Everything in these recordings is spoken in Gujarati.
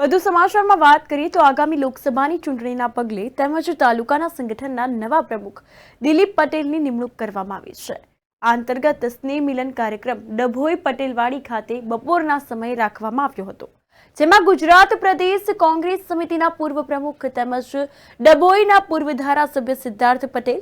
વધુ સમાચારમાં વાત કરીએ તો આગામી લોકસભાની ચૂંટણીના પગલે તેમજ તાલુકાના સંગઠનના નવા પ્રમુખ દિલીપ પટેલની નિમણૂક કરવામાં આવી છે। આ અંતર્ગત સ્નેહ મિલન કાર્યક્રમ ડભોઈ પટેલવાડી ખાતે બપોરના સમયે રાખવામાં આવ્યો હતો, જેમાં ગુજરાત પ્રદેશ કોંગ્રેસ સમિતિના પૂર્વ પ્રમુખ તેમજ ડભોઈના પૂર્વ ધારાસભ્ય સિદ્ધાર્થ પટેલ,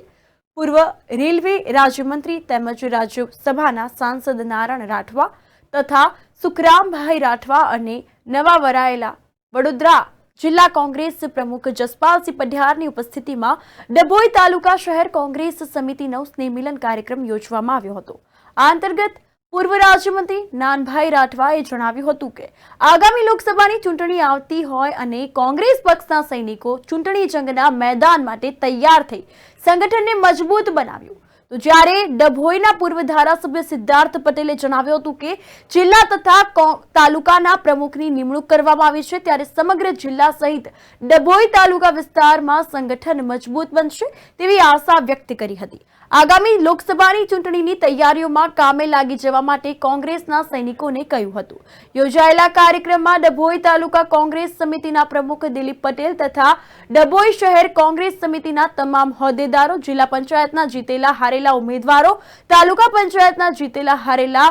પૂર્વ રેલવે રાજ્યમંત્રી તેમજ રાજ્યસભાના સાંસદ નારાયણ રાઠવા તથા સુખરામભાઈ રાઠવા અને નવા વરાયેલા વડોદરા જિલ્લા કોંગ્રેસ પ્રમુખ જસપાલસિંહ પઢિયારની ઉપસ્થિતિમાં ડભોઈ તાલુકા શહેર કોંગ્રેસ સમિતિનો સ્નેહ મિલન કાર્યક્રમ યોજવામાં આવ્યો હતો। આ અંતર્ગત પૂર્વ રાજ્યમંત્રી નાનભાઈ રાઠવાએ જણાવ્યું હતું કે આગામી લોકસભાની ચૂંટણી આવતી હોય અને કોંગ્રેસ પક્ષના સૈનિકો ચૂંટણી જંગના મેદાન માટે તૈયાર થઈ સંગઠનને મજબૂત બનાવ્યું। તો જ્યારે ડભોઈના પૂર્વ ધારાસભ્ય સિદ્ધાર્થ પટેલે જણાવ્યું હતું કે જિલ્લા તથા તાલુકાના પ્રમુખની નિમણૂક કરવામાં આવી છે, ત્યારે સમગ્ર જિલ્લા સહિત ડભોઈ તાલુકા વિસ્તારમાં સંગઠન મજબૂત બનશે તેવી આશા વ્યક્ત કરી હતી। આગામી લોકસભાની ચૂંટણીની તૈયારીઓમાં કામે લાગી જવા માટે કોંગ્રેસના સૈનિકોને કહ્યું હતું। યોજાયેલા કાર્યક્રમમાં ડભોઈ તાલુકા કોંગ્રેસ સમિતિના પ્રમુખ દિલીપ પટેલ તથા ડભોઈ શહેર કોંગ્રેસ સમિતિના તમામ હોદ્દેદારો, જિલ્લા પંચાયતના જીતેલા હારેલા ઉમેદવારો, તાલુકા પંચાયતના જીતેલા હારેલા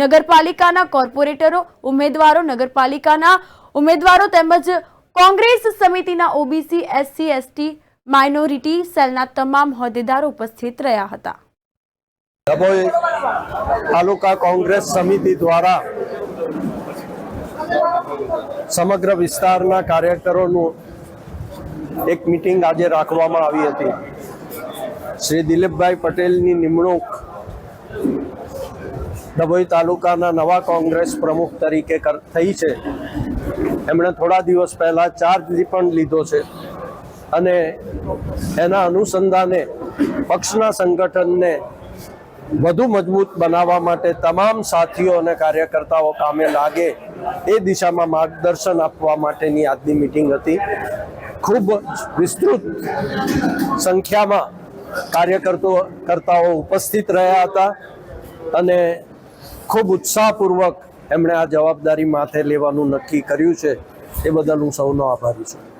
નગરપાલિકાના કોર્પોરેટરો ઉમેદવારો, નગરપાલિકાના ઉમેદવારો તેમજ કોંગ્રેસ સમિતિના ઓબીસી, એસસી, એસટી, માઇનોરિટી સેલના તમામ હોદ્દેદારો ઉપસ્થિત રહ્યા હતા। ડભોઈ તાલુકા કોંગ્રેસ સમિતિ દ્વારા સમગ્ર વિસ્તારના કાર્યકરોનું એક મીટિંગ આજે રાખવામાં આવી હતી। શ્રી દિલીપભાઈ પટેલની નિમણૂક ડભોઈ તાલુકાના નવા કોંગ્રેસ પ્રમુખ તરીકે થઈ છે। એમણે થોડા દિવસ પહેલા ચાર્જ પણ લીધો છે અને એના અનુસંધાને પક્ષના સંગઠનને વધુ મજબૂત બનાવવા માટે તમામ સાથીઓ અને કાર્યકર્તાઓ કામે લાગે એ દિશામાં માર્ગદર્શન આપવા માટેની આજની મીટિંગ હતી। ખૂબ વિસ્તૃત સંખ્યામાં કાર્યકર્તાઓ ઉપસ્થિત રહ્યા હતા અને ખૂબ ઉત્સાહપૂર્વક એમણે આ જવાબદારી માથે લેવાનું નક્કી કર્યું છે। એ બદલ હું સૌનો આભારી છું।